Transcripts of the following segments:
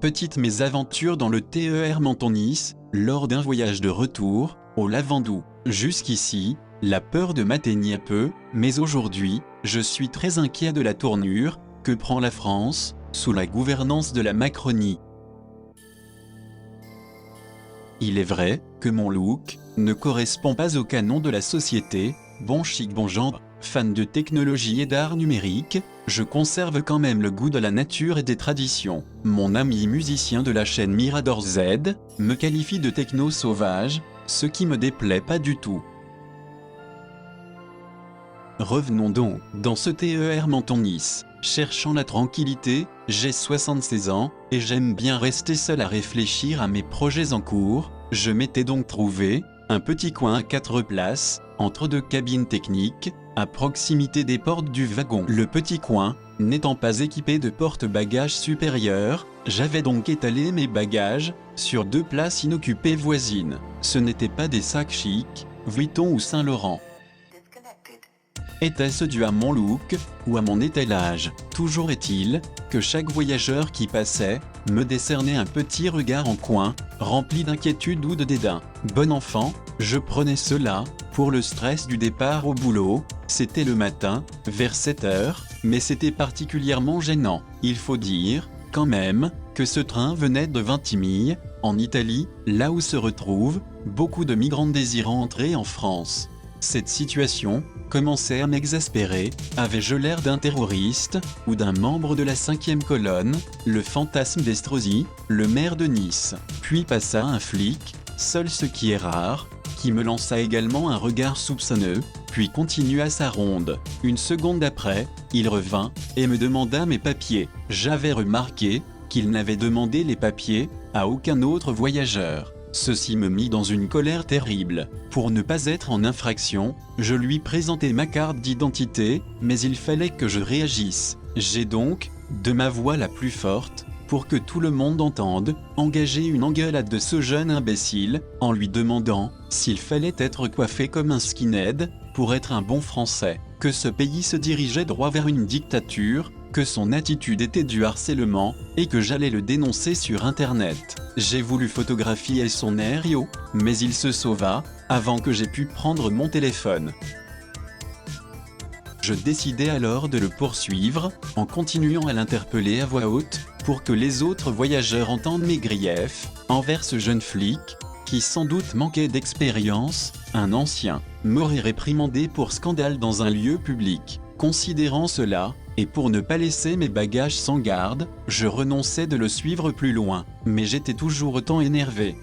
Petite mésaventure dans le TER Menton-Nice, lors d'un voyage de retour, au Lavandou. Jusqu'ici, la peur de m'atteignait peu, mais aujourd'hui, je suis très inquiet de la tournure que prend la France, sous la gouvernance de la Macronie. Il est vrai que mon look ne correspond pas au canon de la société, bon chic bon genre, fan de technologie et d'art numérique, je conserve quand même le goût de la nature et des traditions. Mon ami musicien de la chaîne Mirador Z me qualifie de techno sauvage, ce qui me déplaît pas du tout. Revenons donc dans ce TER Menton-Nice. Cherchant la tranquillité, j'ai 76 ans, et j'aime bien rester seul à réfléchir à mes projets en cours. Je m'étais donc trouvé un petit coin à 4 places, entre deux cabines techniques, à proximité des portes du wagon. Le petit coin, n'étant pas équipé de porte-bagages supérieurs, j'avais donc étalé mes bagages sur 2 places inoccupées voisines. Ce n'étaient pas des sacs chics, Vuitton ou Saint-Laurent. Était-ce dû à mon look ou à mon étalage? Toujours est-il que chaque voyageur qui passait me décernait un petit regard en coin, rempli d'inquiétude ou de dédain. Bon enfant, je prenais cela pour le stress du départ au boulot. C'était le matin, vers 7 heures, mais c'était particulièrement gênant. Il faut dire, quand même, que ce train venait de Vintimille, en Italie, là où se retrouvent beaucoup de migrants désirant entrer en France. Cette situation commençait à m'exaspérer. Avais-je l'air d'un terroriste ou d'un membre de la 5e colonne, le fantasme d'Estrosi, le maire de Nice? Puis passa un flic, seul ce qui est rare, qui me lança également un regard soupçonneux, puis continua sa ronde. Une seconde après, il revint et me demanda mes papiers. J'avais remarqué qu'il n'avait demandé les papiers à aucun autre voyageur. Ceci me mit dans une colère terrible. Pour ne pas être en infraction, je lui présentai ma carte d'identité, mais il fallait que je réagisse. J'ai donc, de ma voix la plus forte, pour que tout le monde entende, engagé une engueulade de ce jeune imbécile, en lui demandant s'il fallait être coiffé comme un skinhead pour être un bon Français, que ce pays se dirigeait droit vers une dictature, que son attitude était du harcèlement, et que j'allais le dénoncer sur Internet. J'ai voulu photographier son aério, mais il se sauva, avant que j'aie pu prendre mon téléphone. Je décidai alors de le poursuivre, en continuant à l'interpeller à voix haute, pour que les autres voyageurs entendent mes griefs, envers ce jeune flic, qui sans doute manquait d'expérience, un ancien, m'aurait réprimandé pour scandale dans un lieu public. Considérant cela, et pour ne pas laisser mes bagages sans garde, je renonçais de le suivre plus loin, mais j'étais toujours autant énervé.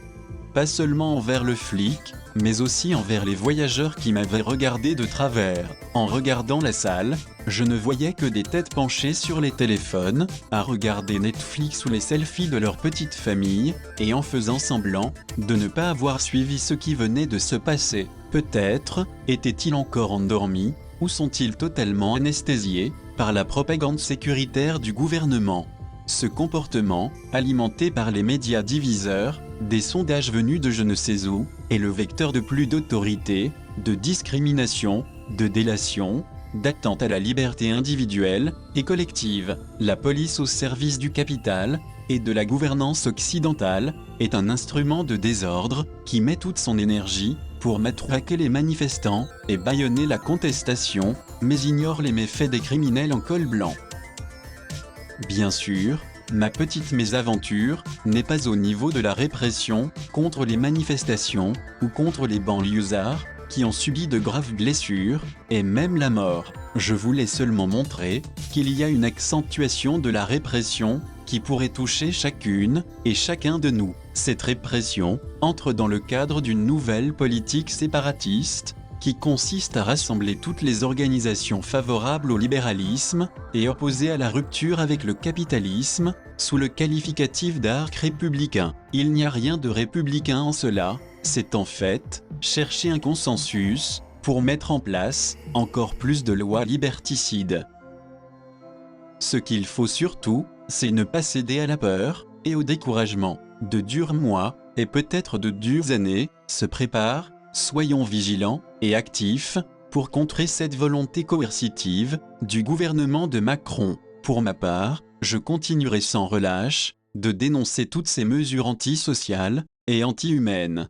Pas seulement envers le flic, mais aussi envers les voyageurs qui m'avaient regardé de travers. En regardant la salle, je ne voyais que des têtes penchées sur les téléphones, à regarder Netflix ou les selfies de leur petite famille, et en faisant semblant de ne pas avoir suivi ce qui venait de se passer. Peut-être étaient-ils encore endormis, ou sont-ils totalement anesthésiés par la propagande sécuritaire du gouvernement? Ce comportement, alimenté par les médias diviseurs, des sondages venus de je ne sais où, est le vecteur de plus d'autorité, de discrimination, de délation, d'atteinte à la liberté individuelle et collective. La police au service du capital et de la gouvernance occidentale est un instrument de désordre qui met toute son énergie pour matraquer les manifestants et bâillonner la contestation, mais ignore les méfaits des criminels en col blanc. Bien sûr, ma petite mésaventure n'est pas au niveau de la répression contre les manifestations ou contre les banlieusards qui ont subi de graves blessures et même la mort. Je voulais seulement montrer qu'il y a une accentuation de la répression qui pourrait toucher chacune et chacun de nous. Cette répression entre dans le cadre d'une nouvelle politique séparatiste qui consiste à rassembler toutes les organisations favorables au libéralisme et opposées à la rupture avec le capitalisme, sous le qualificatif d'arc républicain. Il n'y a rien de républicain en cela, c'est en fait chercher un consensus pour mettre en place encore plus de lois liberticides. Ce qu'il faut surtout, c'est ne pas céder à la peur et au découragement. De durs mois, et peut-être de dures années, se préparent. Soyons vigilants et actifs pour contrer cette volonté coercitive du gouvernement de Macron. Pour ma part, je continuerai sans relâche de dénoncer toutes ces mesures antisociales et anti-humaines.